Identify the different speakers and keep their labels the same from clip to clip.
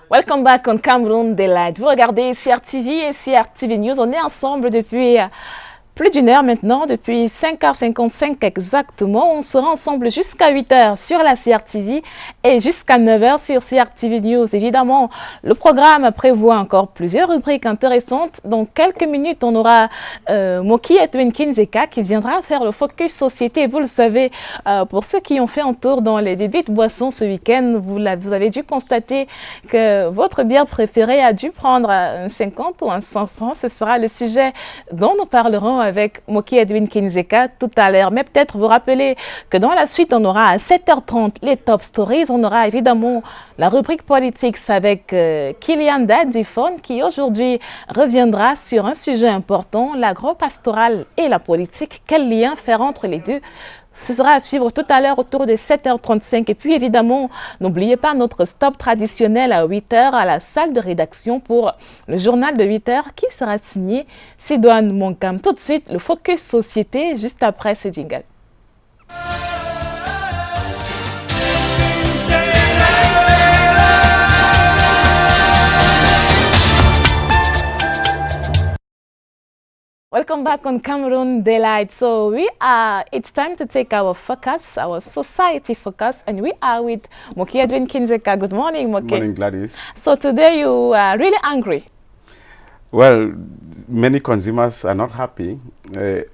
Speaker 1: Welcome back on Cameroon Delight. Vous regardez CRTV et CRTV News. On est ensemble depuis plus d'une heure maintenant, depuis 5h55 exactement. On sera ensemble jusqu'à 8h sur la CRTV et jusqu'à 9h sur CRTV News. Évidemment, le programme prévoit encore plusieurs rubriques intéressantes. Dans quelques minutes, on aura Moki Edwin Kinzeka qui viendra faire le focus société. Vous le savez, pour ceux qui ont fait un tour dans les débits de boissons ce week-end, vous avez dû constater que votre bière préférée a dû prendre un 50 ou un 100 francs. Ce sera le sujet dont nous parlerons avec Moki Edwin Kinzeka tout à l'heure. Mais peut-être vous rappeler que dans la suite, on aura à 7h30 les Top Stories. On aura évidemment la rubrique Politics avec Kylian Dadifone qui aujourd'hui reviendra sur un sujet important, l'agro-pastoral et la politique. Quel lien faire entre les deux? Ce sera à suivre tout à l'heure autour de 7h35. Et puis évidemment, n'oubliez pas notre stop traditionnel à 8h à la salle de rédaction pour le journal de 8h qui sera signé Sidoine Monkam. Tout de suite, le focus société juste après ce jingle. Welcome back on Cameroon Delight. So it's time to take our focus, our society focus, and we are with Moki Edwin Kinzeka. Good morning, Moki.
Speaker 2: Good morning, Gladys.
Speaker 1: So today you are really angry.
Speaker 2: Well, many consumers are not happy.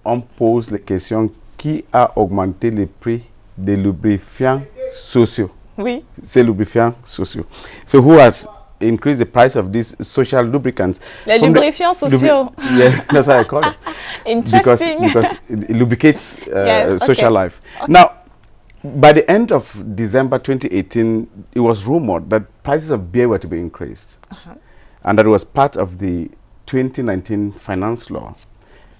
Speaker 2: On pose la question qui a augmenté les prix des lubrifiants sociaux?
Speaker 1: Oui.
Speaker 2: Ces lubrifiants sociaux. So who has increase the price of these social lubricants?
Speaker 1: Les lubrifiants sociaux.
Speaker 2: Yeah, that's how I call it.
Speaker 1: Interesting.
Speaker 2: Because it lubricates
Speaker 1: yes,
Speaker 2: social life. Okay. Now, by the end of December 2018, it was rumored that prices of beer were to be increased. And that was part of the 2019 finance law.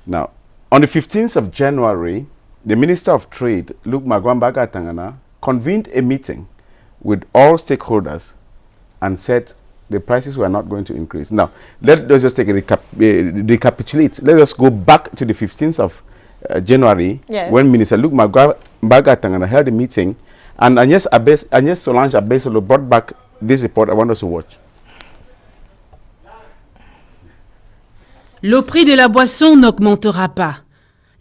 Speaker 2: Now, on the 15th of January, the Minister of Trade, Luke Magwambaga Tangana, convened a meeting with all stakeholders and said the prices were not going to increase. Now, let us just take a recapitulate. Let us go back to the 15th of January, yes, when Minister Luke Magwambaga Tangana held a meeting, and Agnès Solange Abesolo brought back this report I want us to watch.
Speaker 3: Le prix de la boisson n'augmentera pas.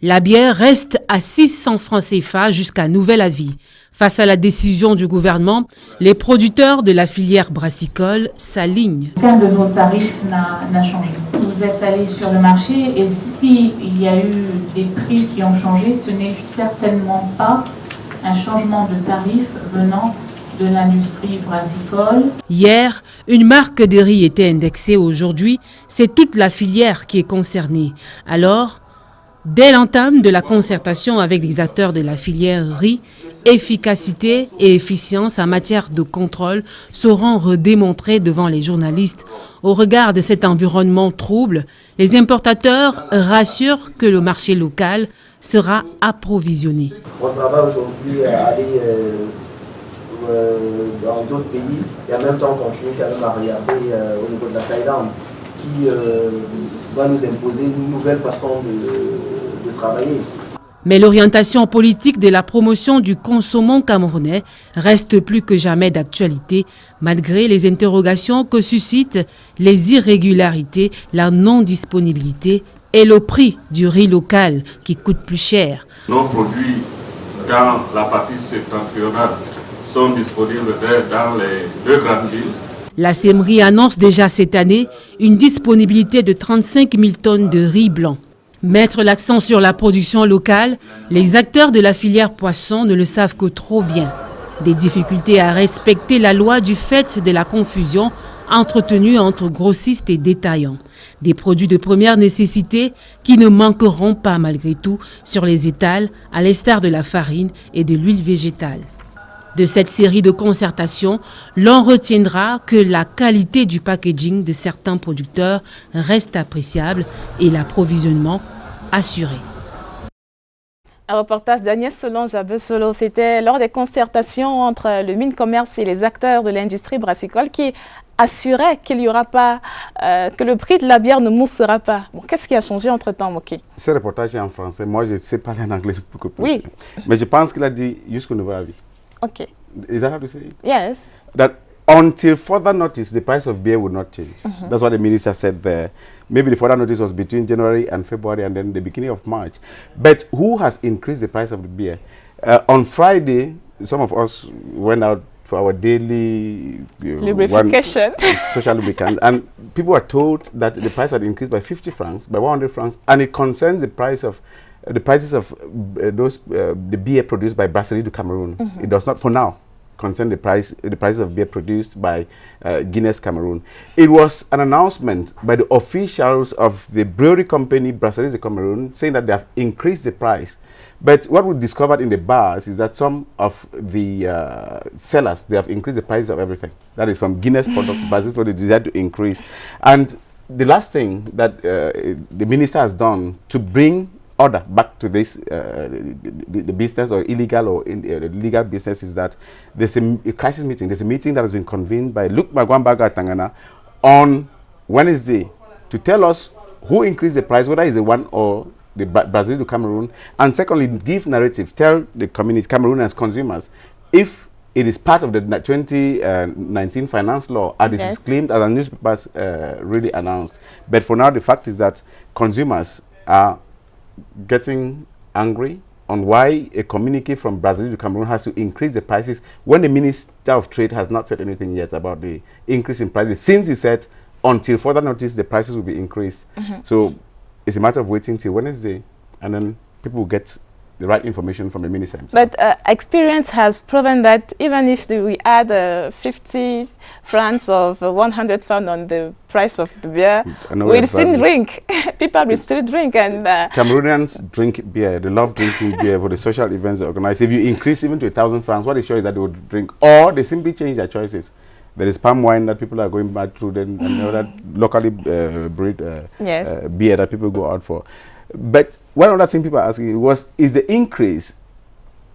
Speaker 3: La bière reste à 600 francs CFA jusqu'à nouvel avis. Face à la décision du gouvernement, les producteurs de la filière brassicole s'alignent.
Speaker 4: Aucun de vos tarifs n'a changé. Vous êtes allé sur le marché et s'il y a eu des prix qui ont changé, ce n'est certainement pas un changement de tarif venant de l'industrie brassicole.
Speaker 3: Hier, une marque de riz était indexée. Aujourd'hui, c'est toute la filière qui est concernée. Alors, dès l'entame de la concertation avec les acteurs de la filière riz, efficacité et efficience en matière de contrôle seront redémontrées devant les journalistes. Au regard de cet environnement trouble, les importateurs rassurent que le marché local sera approvisionné.
Speaker 5: On travaille aujourd'hui à aller dans d'autres pays et en même temps on continue quand même à regarder au niveau de la Thaïlande qui va nous imposer une nouvelle façon de travailler.
Speaker 3: Mais l'orientation politique de la promotion du consommant camerounais reste plus que jamais d'actualité, malgré les interrogations que suscitent les irrégularités, la non-disponibilité et le prix du riz local qui coûte plus cher.
Speaker 6: Nos produits dans la partie septentrionale sont disponibles dans les deux grandes villes.
Speaker 3: La CEMRI annonce déjà cette année une disponibilité de 35 000 tonnes de riz blanc. Mettre l'accent sur la production locale, les acteurs de la filière poisson ne le savent que trop bien. Des difficultés à respecter la loi du fait de la confusion entretenue entre grossistes et détaillants. Des produits de première nécessité qui ne manqueront pas malgré tout sur les étals, à l'instar de la farine et de l'huile végétale. De cette série de concertations, l'on retiendra que la qualité du packaging de certains producteurs reste appréciable et l'approvisionnement assuré.
Speaker 1: Un reportage d'Agnès Solange Abesolo, c'était lors des concertations entre le Mines-Commerce et les acteurs de l'industrie brassicole qui assuraient qu'il n'y aura pas, que le prix de la bière ne moussera pas. Bon, qu'est-ce qui a changé entre-temps, Moki?
Speaker 2: Ce reportage est en français. Moi, je sais parler en anglais beaucoup plus.
Speaker 1: Oui.
Speaker 2: Mais je pense qu'il a dit jusqu'au nouvel avis.
Speaker 1: Okay.
Speaker 2: Is that how to say it?
Speaker 1: Yes.
Speaker 2: That until further notice, the price of beer would not change. That's what the minister said there. Maybe the further notice was between January and February and then the beginning of March. But who has increased the price of the beer? On Friday, some of us went out for our daily
Speaker 1: lubrication,
Speaker 2: social lubricant, and people were told that the price had increased by 50 francs, by 100 francs, and it concerns the price of the prices of the beer produced by Brasserie du Cameroon. It does not, for now, concern the prices of beer produced by Guinness Cameroon. It was an announcement by the officials of the brewery company Brasserie du Cameroon saying that they have increased the price. But what we discovered in the bars is that some of the sellers, they have increased the price of everything. That is from Guinness products, Brasserie products, they decide to increase. And the last thing that the minister has done to bring order back to this the business or illegal or legal business is that there's a crisis meeting. There's a meeting that has been convened by Luc Magwambaga Tangana on Wednesday to tell us who increased the price, whether it's the one or the Brasserie du Cameroon, and secondly, give narrative, tell the community, Cameroonians, consumers, if it is part of the 2019 finance law, as this is claimed as the newspapers really announced. But for now, the fact is that consumers are getting angry on why a communique from Brasserie du Cameroon has to increase the prices when the Minister of Trade has not said anything yet about the increase in prices, since he said until further notice the prices will be increased. So it's a matter of waiting till Wednesday, and then people will get the right information from the minister himself. But
Speaker 1: experience has proven that even if we add 50 francs of 100 francs on the price of the beer, we'll still drink. People will still drink. And
Speaker 2: Cameroonians drink beer. They love drinking beer for the social events they organize. If you increase even to 1,000 francs, what is sure is that they would drink, or they simply change their choices. There is palm wine that people are going back through, then that locally brewed beer that people go out for. But one other thing people are asking was, is the increase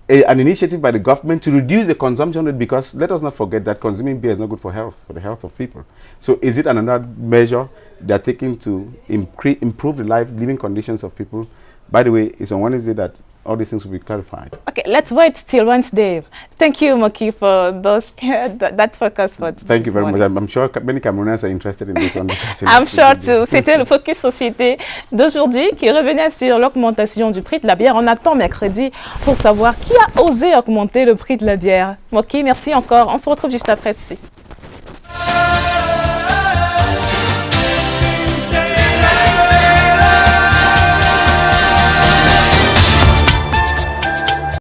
Speaker 2: an initiative by the government to reduce the consumption rate? Because let us not forget that consuming beer is not good for health, for the health of people. So is it another measure they are taking to improve the living conditions of people? By the way, it's on Wednesday that all these things will be clarified. Okay, let's wait till Wednesday. Thank you, Moki, for those that focus. Thank you very much. I'm sure many Cameroonians are interested in this one. I'm sure too. C'était le Focus Société d'aujourd'hui qui revenait sur l'augmentation du prix de la bière. On attend mercredi pour savoir qui a osé augmenter le prix de la bière. Moki, merci encore. On se retrouve juste après ceci.